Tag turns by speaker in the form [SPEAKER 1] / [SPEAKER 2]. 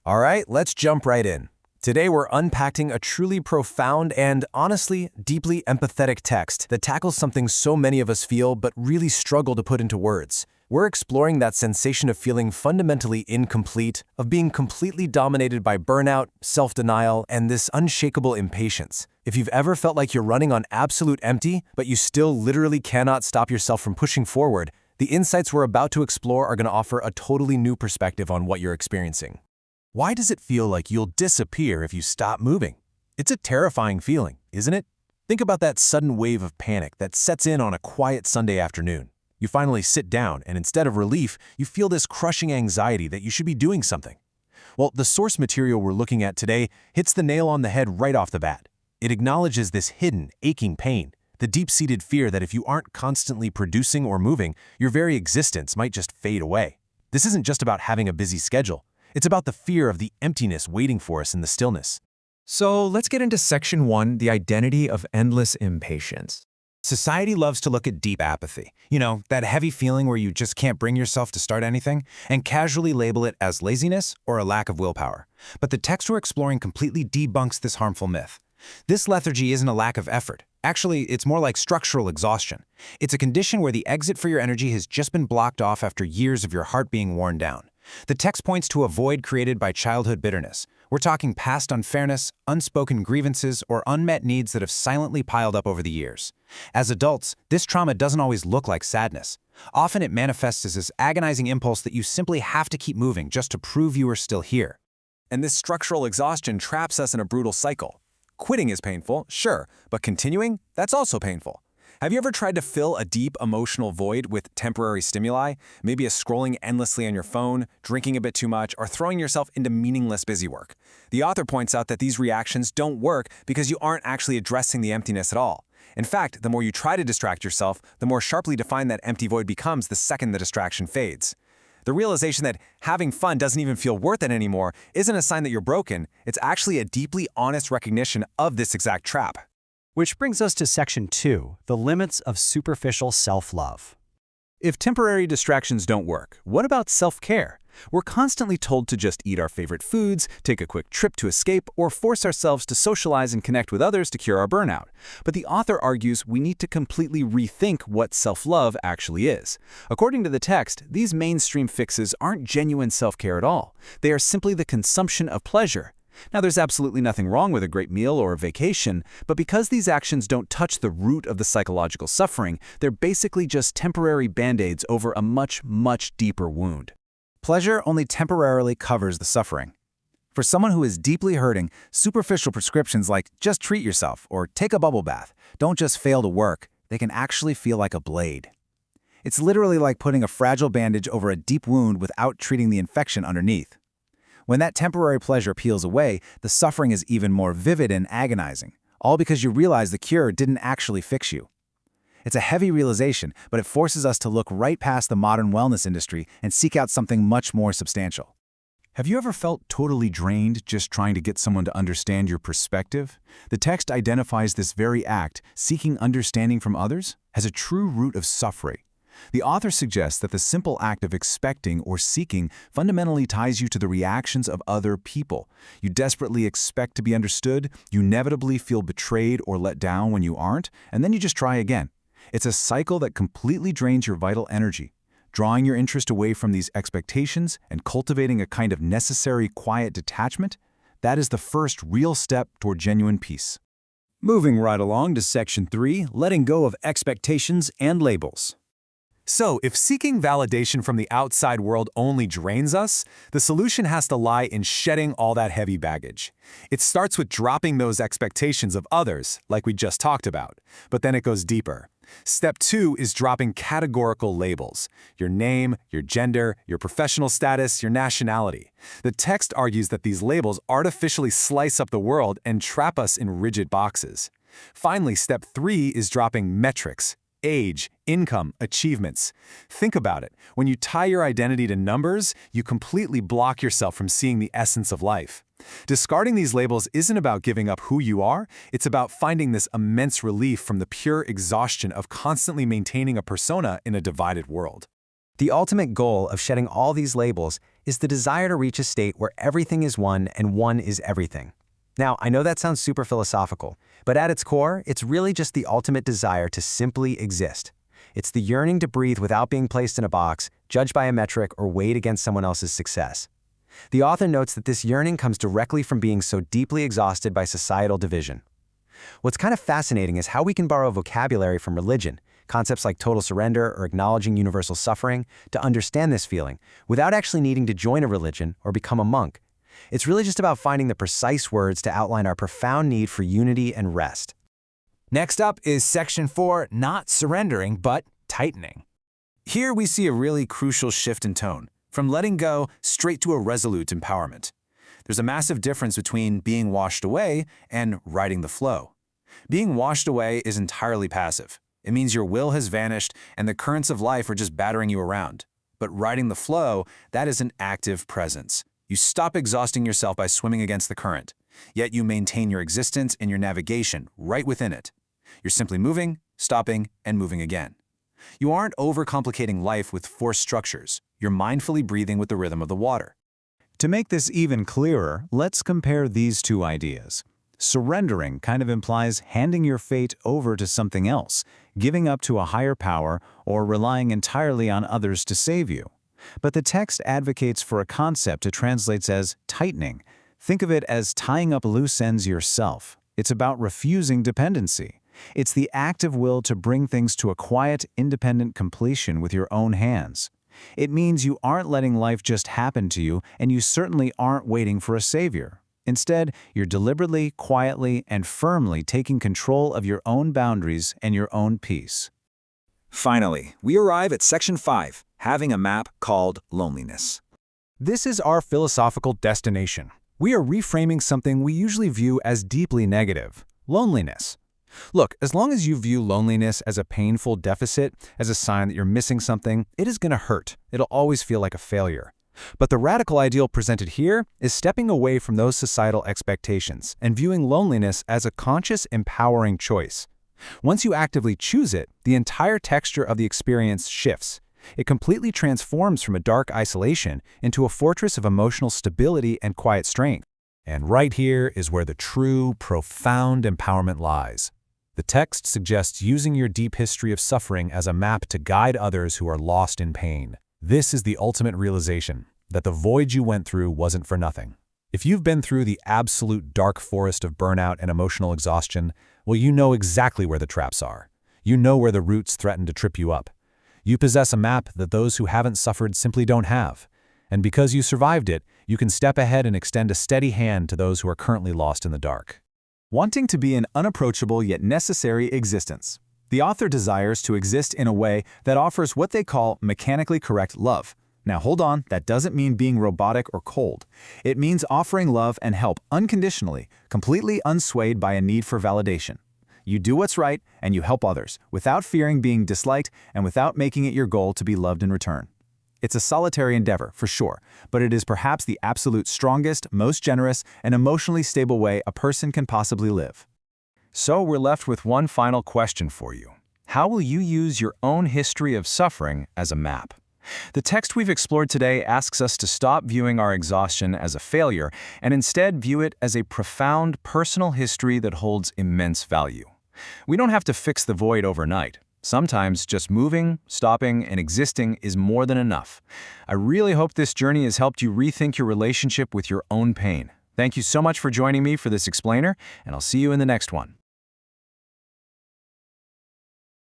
[SPEAKER 1] All right, let's jump right in. Today we're unpacking a truly profound and, honestly, deeply empathetic text that tackles something so many of us feel but really struggle to put into words. We're exploring that sensation of feeling fundamentally incomplete, of being completely dominated by burnout, self-denial, and this unshakable impatience. If you've ever felt like you're running on absolute empty, but you still literally cannot stop yourself from pushing forward, the insights we're about to explore are going to offer a totally new perspective on what you're experiencing. Why does it feel like you'll disappear if you stop moving? It's a terrifying feeling, isn't it? Think about that sudden wave of panic that sets in on a quiet Sunday afternoon. You finally sit down, and instead of relief, you feel this crushing anxiety that you should be doing something. Well, the source material we're looking at today hits the nail on the head right off the bat. It acknowledges this hidden, aching pain, the deep-seated fear that if you aren't constantly producing or moving, your very existence might just fade away. This isn't just about having a busy schedule. It's about the fear of the emptiness waiting for us in the stillness.
[SPEAKER 2] So let's get into Section 1, the identity of endless impatience.
[SPEAKER 3] Society loves to look at deep apathy, that heavy feeling where you just can't bring yourself to start anything, and casually label it as laziness or a lack of willpower. But the text we're exploring completely debunks this harmful myth. This lethargy isn't a lack of effort. Actually, it's more like structural exhaustion. It's a condition where the exit for your energy has just been blocked off after years of your heart being worn down. The text points to a void created by childhood bitterness. We're talking past unfairness, unspoken grievances, or unmet needs that have silently piled up over the years. As adults, this trauma doesn't always look like sadness. Often it manifests as this agonizing impulse that you simply have to keep moving just to prove you are still here.
[SPEAKER 1] And this structural exhaustion traps us in a brutal cycle. Quitting is painful, sure, but continuing, that's also painful. Have you ever tried to fill a deep emotional void with temporary stimuli, maybe a scrolling endlessly on your phone, drinking a bit too much, or throwing yourself into meaningless busy work? The author points out that these reactions don't work because you aren't actually addressing the emptiness at all. In fact, the more you try to distract yourself, the more sharply defined that empty void becomes the second the distraction fades. The realization that having fun doesn't even feel worth it anymore isn't a sign that you're broken, it's actually a deeply honest recognition of this exact trap.
[SPEAKER 4] Which brings us to Section 2, the limits of superficial self-love. If temporary distractions don't work, what about self-care? We're constantly told to just eat our favorite foods, take a quick trip to escape, or force ourselves to socialize and connect with others to cure our burnout. But the author argues we need to completely rethink what self-love actually is. According to the text, these mainstream fixes aren't genuine self-care at all. They are simply the consumption of pleasure. Now, there's absolutely nothing wrong with a great meal or a vacation, but because these actions don't touch the root of the psychological suffering, they're basically just temporary band-aids over a much, much deeper wound.
[SPEAKER 3] Pleasure only temporarily covers the suffering. For someone who is deeply hurting, superficial prescriptions like just treat yourself or take a bubble bath don't just fail to work, they can actually feel like a blade. It's literally like putting a fragile bandage over a deep wound without treating the infection underneath. When that temporary pleasure peels away, the suffering is even more vivid and agonizing, all because you realize the cure didn't actually fix you. It's a heavy realization, but it forces us to look right past the modern wellness industry and seek out something much more substantial.
[SPEAKER 5] Have you ever felt totally drained just trying to get someone to understand your perspective? The text identifies this very act, seeking understanding from others, as a true root of suffering. The author suggests that the simple act of expecting or seeking fundamentally ties you to the reactions of other people. You desperately expect to be understood, you inevitably feel betrayed or let down when you aren't, and then you just try again. It's a cycle that completely drains your vital energy. Drawing your interest away from these expectations and cultivating a kind of necessary quiet detachment, that is the first real step toward genuine peace.
[SPEAKER 4] Moving right along to Section 3, letting go of expectations and labels.
[SPEAKER 1] So, if seeking validation from the outside world only drains us, the solution has to lie in shedding all that heavy baggage. It starts with dropping those expectations of others, like we just talked about, but then it goes deeper. Step 2 is dropping categorical labels: your name, your gender, your professional status, your nationality. The text argues that these labels artificially slice up the world and trap us in rigid boxes. Finally, step 3 is dropping metrics: age, income, achievements. Think about it. When you tie your identity to numbers, you completely block yourself from seeing the essence of life. Discarding these labels isn't about giving up who you are, it's about finding this immense relief from the pure exhaustion of constantly maintaining a persona in a divided world.
[SPEAKER 3] The ultimate goal of shedding all these labels
[SPEAKER 1] is the desire to reach a state where everything is one and one is everything. Now, I know that sounds super philosophical, but at its core, it's really just the ultimate desire to simply exist. It's the yearning to breathe without being placed in a box, judged by a metric, or weighed against someone else's success. The author notes that this yearning comes directly from being so deeply exhausted by societal division. What's kind of fascinating is how we can borrow vocabulary from religion, concepts like total surrender or acknowledging universal suffering, to understand this feeling, without actually needing to join a religion or become a monk. It's really just about finding the precise words to outline our profound need for unity and rest.
[SPEAKER 3] Next up is Section 4, not surrendering, but tightening. Here we see a really crucial shift in tone, from letting go straight to a resolute empowerment. There's a massive difference between being washed away and riding the flow. Being washed away is entirely passive. It means your will has vanished and the currents of life are just battering you around. But riding the flow, that is an active presence. You stop exhausting yourself by swimming against the current, yet you maintain your existence and your navigation right within it. You're simply moving, stopping, and moving again. You aren't overcomplicating life with forced structures. You're mindfully breathing with the rhythm of the water.
[SPEAKER 5] To make this even clearer, let's compare these two ideas. Surrendering kind of implies handing your fate over to something else, giving up to a higher power, or relying entirely on others to save you. But the text advocates for a concept it translates as tightening. Think of it as tying up loose ends yourself. It's about refusing dependency. It's the active will to bring things to a quiet, independent completion with your own hands. It means you aren't letting life just happen to you, and you certainly aren't waiting for a savior. Instead, you're deliberately, quietly, and firmly taking control of your own boundaries and your own peace.
[SPEAKER 2] Finally, we arrive at Section 5, having a map called loneliness.
[SPEAKER 4] This is our philosophical destination. We are reframing something we usually view as deeply negative: loneliness. Look, as long as you view loneliness as a painful deficit, as a sign that you're missing something, it is going to hurt. It'll always feel like a failure. But the radical ideal presented here is stepping away from those societal expectations and viewing loneliness as a conscious, empowering choice. Once you actively choose it, the entire texture of the experience shifts. It completely transforms from a dark isolation into a fortress of emotional stability and quiet strength.
[SPEAKER 1] And right here is where the true, profound empowerment lies. The text suggests using your deep history of suffering as a map to guide others who are lost in pain. This is the ultimate realization, that the void you went through wasn't for nothing. If you've been through the absolute dark forest of burnout and emotional exhaustion, well, you know exactly where the traps are. You know where the roots threaten to trip you up. You possess a map that those who haven't suffered simply don't have. And because you survived it, you can step ahead and extend a steady hand to those who are currently lost in the dark.
[SPEAKER 5] Wanting to be an unapproachable yet necessary existence. The author desires to exist in a way that offers what they call mechanically correct love. Now hold on, that doesn't mean being robotic or cold. It means offering love and help unconditionally, completely unswayed by a need for validation. You do what's right and you help others, without fearing being disliked and without making it your goal to be loved in return. It's a solitary endeavor, for sure, but it is perhaps the absolute strongest, most generous, and emotionally stable way a person can possibly live.
[SPEAKER 4] So we're left with one final question for you. How will you use your own history of suffering as a map? The text we've explored today asks us to stop viewing our exhaustion as a failure and instead view it as a profound personal history that holds immense value. We don't have to fix the void overnight. Sometimes just moving, stopping, and existing is more than enough. I really hope this journey has helped you rethink your relationship with your own pain. Thank you so much for joining me for this explainer, and I'll see you in the next one.